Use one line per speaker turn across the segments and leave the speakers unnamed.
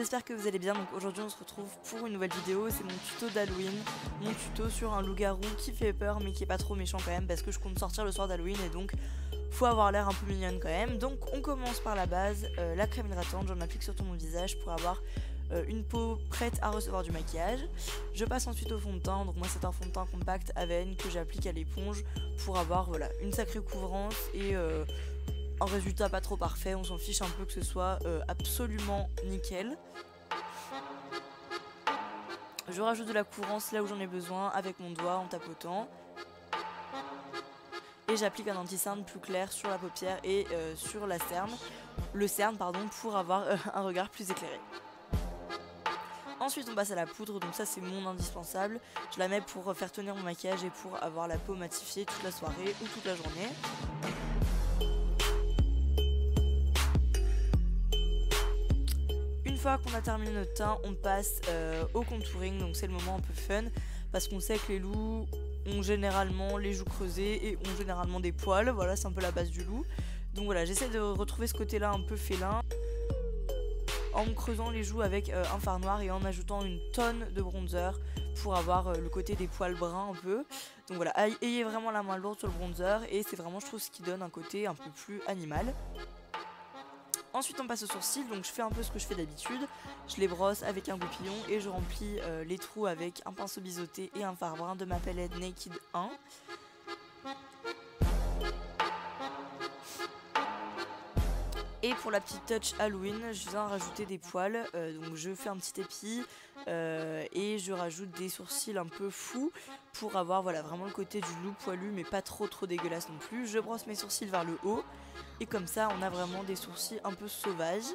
j'espère que vous allez bien. Donc aujourd'hui on se retrouve pour une nouvelle vidéo, c'est mon tuto d'Halloween, mon tuto sur un loup-garou qui fait peur mais qui est pas trop méchant quand même parce que je compte sortir le soir d'Halloween et donc faut avoir l'air un peu mignonne quand même. Donc on commence par la base, la crème hydratante, j'en applique sur tout mon visage pour avoir une peau prête à recevoir du maquillage. Je passe ensuite au fond de teint, donc moi c'est un fond de teint compact Avène que j'applique à l'éponge pour avoir voilà, une sacrée couvrance et un résultat pas trop parfait, on s'en fiche un peu que ce soit absolument nickel. Je rajoute de la couvrance là où j'en ai besoin avec mon doigt en tapotant. Et j'applique un anti-cerne plus clair sur la paupière et sur la cerne, le cerne pardon, pour avoir un regard plus éclairé. Ensuite on passe à la poudre, donc ça c'est mon indispensable. Je la mets pour faire tenir mon maquillage et pour avoir la peau matifiée toute la soirée ou toute la journée. Une fois qu'on a terminé notre teint, on passe au contouring, donc c'est le moment un peu fun parce qu'on sait que les loups ont généralement les joues creusées et ont généralement des poils, voilà c'est un peu la base du loup. Donc voilà, j'essaie de retrouver ce côté là un peu félin en me creusant les joues avec un fard noir et en ajoutant une tonne de bronzer pour avoir le côté des poils bruns un peu. Donc voilà, ayez vraiment la main lourde sur le bronzer et c'est vraiment je trouve ce qui donne un côté un peu plus animal. Ensuite on passe aux sourcils, donc je fais un peu ce que je fais d'habitude, je les brosse avec un goupillon et je remplis les trous avec un pinceau biseauté et un fard brun de ma palette Naked 1. Et pour la petite touch Halloween, je viens rajouter des poils, donc je fais un petit épi et je rajoute des sourcils un peu fous pour avoir voilà, vraiment le côté du loup poilu mais pas trop dégueulasse non plus. Je brosse mes sourcils vers le haut et comme ça on a vraiment des sourcils un peu sauvages.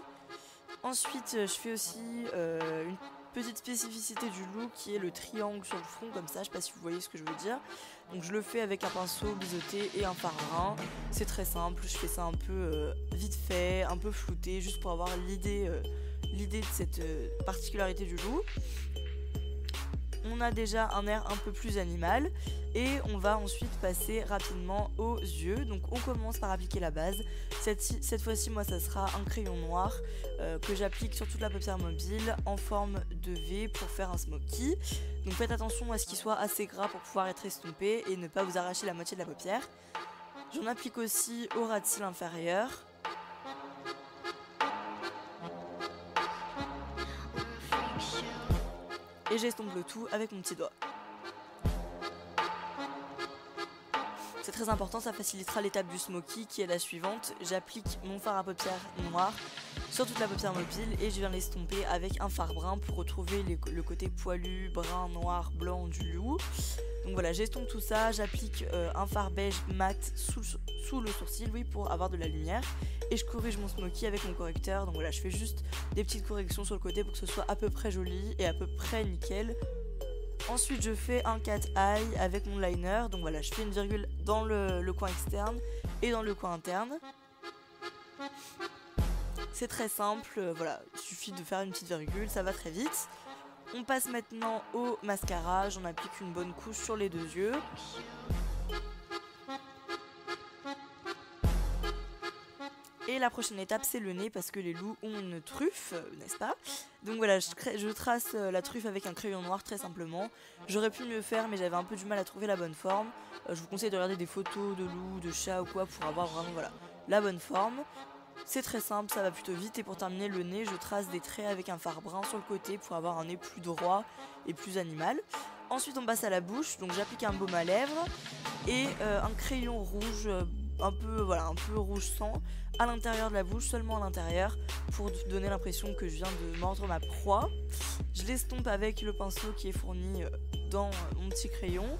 Ensuite je fais aussi une petite spécificité du loup qui est le triangle sur le front comme ça, je sais pas si vous voyez ce que je veux dire. Donc je le fais avec un pinceau biseauté et un fard brun, c'est très simple, je fais ça un peu vite fait, un peu flouté, juste pour avoir l'idée de cette particularité du loup. On a déjà un air un peu plus animal et on va ensuite passer rapidement aux yeux. Donc on commence par appliquer la base. Cette fois-ci moi ça sera un crayon noir que j'applique sur toute la paupière mobile en forme de V pour faire un smoky. Donc faites attention à ce qu'il soit assez gras pour pouvoir être estompé et ne pas vous arracher la moitié de la paupière. J'en applique aussi au ras de cils inférieur. Et j'estompe le tout avec mon petit doigt. C'est très important, ça facilitera l'étape du smoky qui est la suivante. J'applique mon fard à paupières noir sur toute la paupière mobile et je viens l'estomper avec un fard brun pour retrouver le côté poilu, brun, noir, blanc du loup. Donc voilà, j'estompe tout ça, j'applique un fard beige mat sous le sourcil, oui, pour avoir de la lumière. Et je corrige mon smoky avec mon correcteur, donc voilà, je fais juste des petites corrections sur le côté pour que ce soit à peu près joli et à peu près nickel. Ensuite je fais un cat eye avec mon liner, donc voilà, je fais une virgule dans le coin externe et dans le coin interne. C'est très simple, voilà, il suffit de faire une petite virgule, ça va très vite. On passe maintenant au mascara, j'en applique une bonne couche sur les deux yeux. Et la prochaine étape c'est le nez parce que les loups ont une truffe, n'est-ce pas? Donc voilà, je trace la truffe avec un crayon noir très simplement. J'aurais pu mieux faire mais j'avais un peu du mal à trouver la bonne forme. Je vous conseille de regarder des photos de loups, de chats ou quoi pour avoir vraiment voilà, la bonne forme. C'est très simple, ça va plutôt vite et pour terminer le nez, je trace des traits avec un fard brun sur le côté pour avoir un nez plus droit et plus animal. Ensuite on passe à la bouche, donc j'applique un baume à lèvres et un crayon rouge un peu rouge sang à l'intérieur de la bouche, seulement à l'intérieur pour donner l'impression que je viens de mordre ma proie. Je l'estompe avec le pinceau qui est fourni dans mon petit crayon.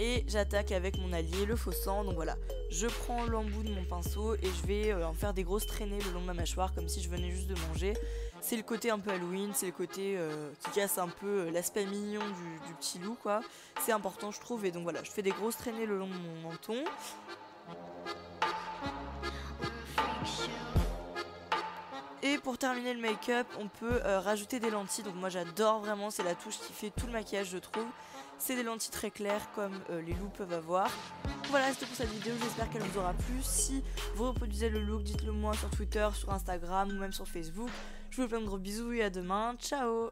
Et j'attaque avec mon allié, le faux sang. Donc voilà, je prends l'embout de mon pinceau et je vais en faire des grosses traînées le long de ma mâchoire comme si je venais juste de manger. C'est le côté un peu Halloween, c'est le côté qui casse un peu l'aspect mignon du petit loup quoi. C'est important je trouve et donc voilà, je fais des grosses traînées le long de mon menton. Et pour terminer le make-up, on peut rajouter des lentilles. Donc moi j'adore vraiment, c'est la touche qui fait tout le maquillage je trouve. C'est des lentilles très claires comme les loups peuvent avoir. Voilà, c'était pour cette vidéo, j'espère qu'elle vous aura plu. Si vous reproduisez le look, dites-le moi sur Twitter, sur Instagram ou même sur Facebook. Je vous fais plein de gros bisous et à demain, ciao.